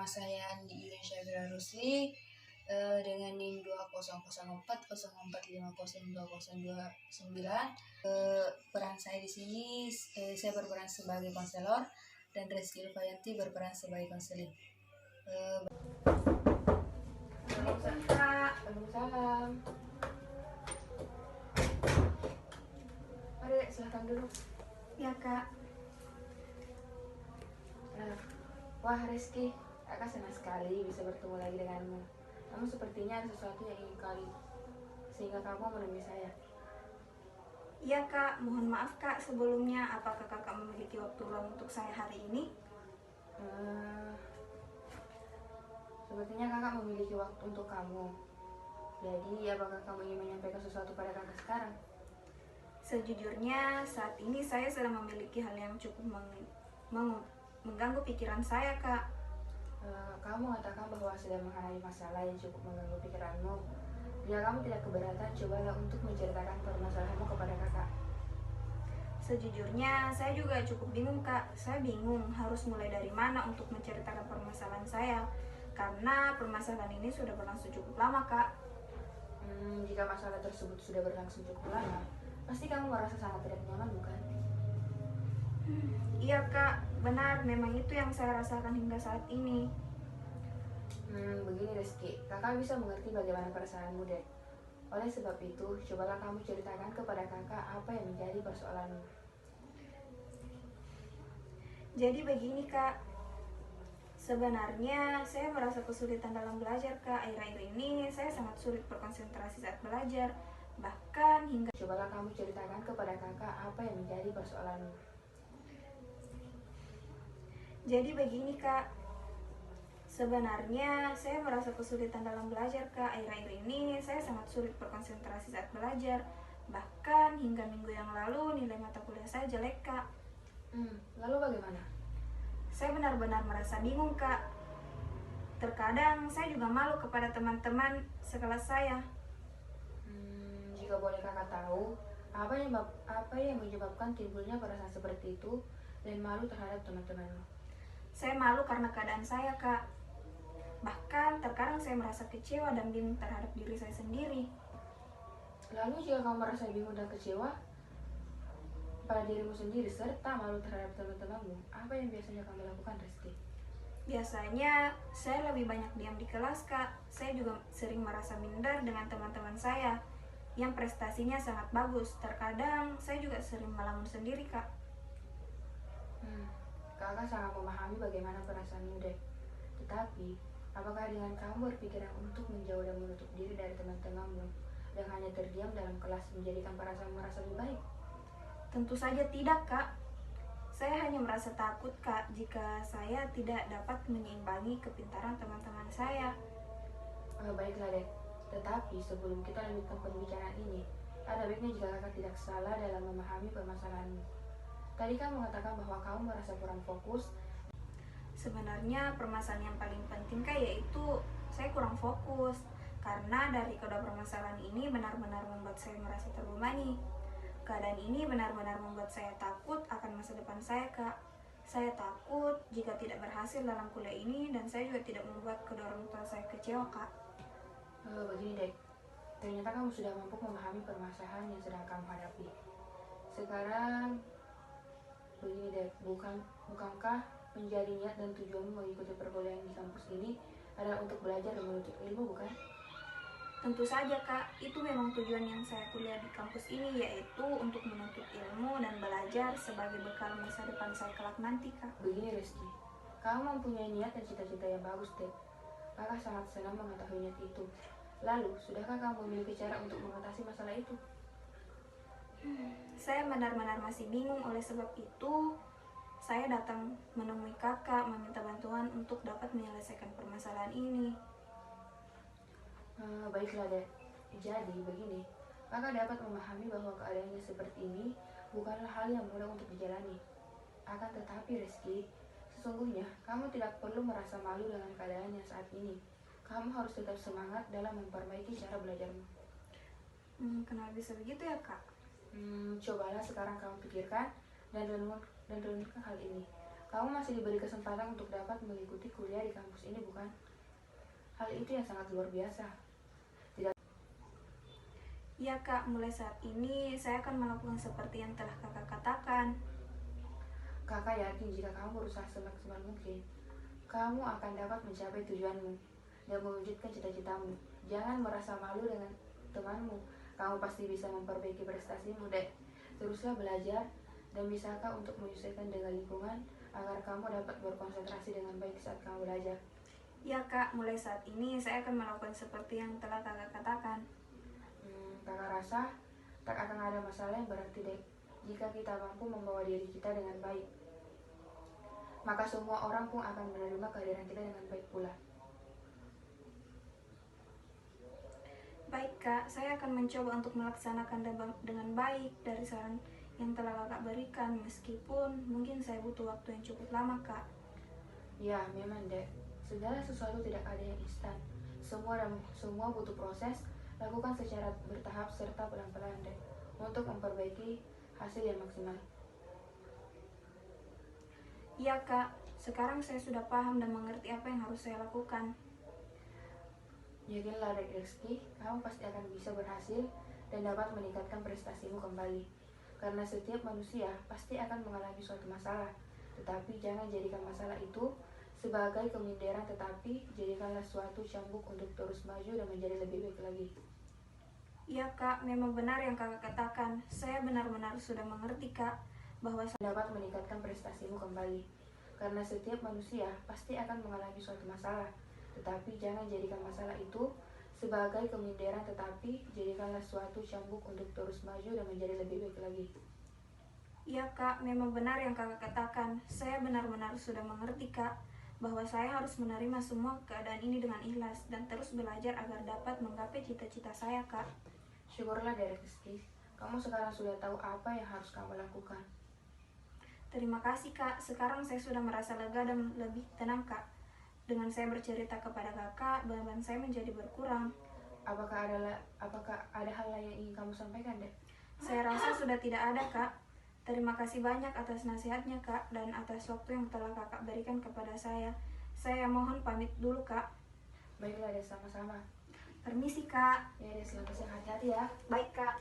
Nama saya Andi Yulian Syabira Rusli dengan NIM 200404502029. Peran saya di sini, saya berperan sebagai konselor dan Reski Ilvayanti berperan sebagai konseling. Assalamualaikum Kak. Waalaikumsalam. Mari silahkan duduk. Ya Kak. Wah Reski, kakak senang sekali bisa bertemu lagi denganmu. Namun sepertinya ada sesuatu yang ingin kali sehingga kamu menemui saya. Iya Kak, mohon maaf Kak sebelumnya. Apakah Kakak memiliki waktu luang untuk saya hari ini? Sepertinya kakak memiliki waktu untuk kamu. Jadi apakah kamu ingin menyampaikan sesuatu pada kakak sekarang? Sejujurnya saat ini saya sedang memiliki hal yang cukup mengganggu pikiran saya Kak. Kamu mengatakan bahwa sedang menghadapi masalah yang cukup mengganggu pikiranmu. Jika kamu tidak keberatan, cobalah untuk menceritakan permasalahanmu kepada kakak. Sejujurnya saya juga cukup bingung Kak. Saya bingung harus mulai dari mana untuk menceritakan permasalahan saya, karena permasalahan ini sudah berlangsung cukup lama Kak. Jika masalah tersebut sudah berlangsung cukup lama, pasti kamu merasa sangat tidak nyaman, bukan? Iya Kak, benar, memang itu yang saya rasakan hingga saat ini. Begini Reski, kakak bisa mengerti bagaimana perasaanmu, Dek. Oleh sebab itu, cobalah kamu ceritakan kepada kakak apa yang menjadi persoalanmu. Jadi begini Kak, sebenarnya saya merasa kesulitan dalam belajar Kak. Akhir-akhir ini saya sangat sulit berkonsentrasi saat belajar. Bahkan hingga... Cobalah kamu ceritakan kepada kakak apa yang menjadi persoalanmu. Jadi begini Kak, sebenarnya saya merasa kesulitan dalam belajar Kak. Akhir-akhir ini saya sangat sulit berkonsentrasi saat belajar. Bahkan hingga minggu yang lalu nilai mata kuliah saya jelek Kak. Lalu bagaimana? Saya benar-benar merasa bingung Kak. Terkadang saya juga malu kepada teman-teman sekelas saya. Jika boleh kakak tahu, apa yang menyebabkan timbulnya perasaan seperti itu dan malu terhadap teman-temanmu? Saya malu karena keadaan saya Kak. Bahkan terkadang saya merasa kecewa dan bingung terhadap diri saya sendiri. Lalu jika kamu merasa bingung dan kecewa pada dirimu sendiri serta malu terhadap teman-temanmu, apa yang biasanya kamu lakukan, Reski? Biasanya saya lebih banyak diam di kelas Kak. Saya juga sering merasa minder dengan teman-teman saya yang prestasinya sangat bagus. Terkadang saya juga sering melamun sendiri Kak. Kakak sangat memahami bagaimana perasaanmu, Dek. Tetapi, apakah dengan kamu berpikiran untuk menjauh dan menutup diri dari teman-temanmu dan hanya terdiam dalam kelas menjadikan perasaanmu merasa lebih baik? Tentu saja tidak Kak. Saya hanya merasa takut Kak jika saya tidak dapat menyeimbangi kepintaran teman-teman saya. Baiklah, Dek. Tetapi sebelum kita lanjutkan pembicaraan ini, ada baiknya jika kakak tidak salah dalam memahami permasalahanmu. Tadi kamu mengatakan bahwa kamu merasa kurang fokus. Sebenarnya permasalahan yang paling penting Kak yaitu saya kurang fokus. Karena dari kedua permasalahan ini benar-benar membuat saya merasa terbebani. Keadaan ini benar-benar membuat saya takut akan masa depan saya Kak. Saya takut jika tidak berhasil dalam kuliah ini dan saya juga tidak membuat kedua orang tua saya kecewa Kak. Begini Dek, ternyata kamu sudah mampu memahami permasalahan yang sedang kamu hadapi. Sekarang, begini Dek, bukankah menjadi niat dan tujuanmu mengikuti perkuliahan di kampus ini adalah untuk belajar dan menuntut ilmu, bukan? Tentu saja Kak, itu memang tujuan yang saya kuliah di kampus ini, yaitu untuk menuntut ilmu dan belajar sebagai bekal masa depan saya kelak nanti Kak. Begini Reski, kamu mempunyai niat dan cita-cita yang bagus Dek. Kakak sangat senang mengetahui niat itu. Lalu, sudahkah kamu memiliki cara untuk mengatasi masalah itu? Saya benar-benar masih bingung, oleh sebab itu saya datang menemui kakak meminta bantuan untuk dapat menyelesaikan permasalahan ini. Baiklah Dek, jadi begini, kakak dapat memahami bahwa keadaannya seperti ini bukanlah hal yang mudah untuk dijalani. Akan tetapi Reski, sesungguhnya kamu tidak perlu merasa malu dengan keadaannya saat ini. Kamu harus tetap semangat dalam memperbaiki cara belajarmu. Kenapa bisa begitu ya Kak? Cobalah sekarang kamu pikirkan dan renungkan hal ini. Kamu masih diberi kesempatan untuk dapat mengikuti kuliah di kampus ini, bukan? Hal itu yang sangat luar biasa. Iya kak, mulai saat ini saya akan melakukan seperti yang telah kakak katakan. Kakak yakin jika kamu berusaha semaksimal mungkin, kamu akan dapat mencapai tujuanmu dan mewujudkan cita-citamu. Jangan merasa malu dengan temanmu. Kamu pasti bisa memperbaiki prestasimu, Dek. Teruslah belajar dan bisakah untuk menyesuaikan dengan lingkungan agar kamu dapat berkonsentrasi dengan baik saat kamu belajar. Iya kak, mulai saat ini saya akan melakukan seperti yang telah kakak katakan. Kakak rasa tak akan ada masalah yang berarti, Dek. Jika kita mampu membawa diri kita dengan baik, maka semua orang pun akan menerima kehadiran kita dengan baik pula. Baik kak, saya akan mencoba untuk melaksanakan dengan baik dari saran yang telah kakak berikan, meskipun mungkin saya butuh waktu yang cukup lama kak. Ya, memang, Dek. Segala sesuatu tidak ada yang instan. Semua butuh proses. Lakukan secara bertahap serta pelan-pelan, Dek, untuk memperbaiki hasil yang maksimal. Iya kak, sekarang saya sudah paham dan mengerti apa yang harus saya lakukan. Yakinlah, Dek Rizky, kamu pasti akan bisa berhasil dan dapat meningkatkan prestasimu kembali. Karena setiap manusia pasti akan mengalami suatu masalah, tetapi jangan jadikan masalah itu sebagai keminderan, tetapi jadikanlah suatu cambuk untuk terus maju dan menjadi lebih baik lagi. Iya kak, memang benar yang kakak katakan. Saya benar-benar sudah mengerti kak, bahwa saya dapat meningkatkan prestasimu kembali. Karena setiap manusia pasti akan mengalami suatu masalah, tetapi jangan jadikan masalah itu sebagai keminderan, tetapi jadikanlah suatu cambuk untuk terus maju dan menjadi lebih baik lagi. Iya kak, memang benar yang kakak katakan. Saya benar-benar sudah mengerti kak, bahwa saya harus menerima semua keadaan ini dengan ikhlas dan terus belajar agar dapat menggapai cita-cita saya kak. Syukurlah dari Rizky, kamu sekarang sudah tahu apa yang harus kamu lakukan. Terima kasih kak, sekarang saya sudah merasa lega dan lebih tenang kak. Dengan saya bercerita kepada kakak, beban saya menjadi berkurang. Apakah ada hal lain yang ingin kamu sampaikan, Dek? Saya rasa sudah tidak ada kak. Terima kasih banyak atas nasihatnya kak, dan atas waktu yang telah kakak berikan kepada saya. Saya mohon pamit dulu kak. Baiklah, Dek, sama-sama. Permisi kak. Ya, Dek, selamat siang, hati-hati ya. Baik kak.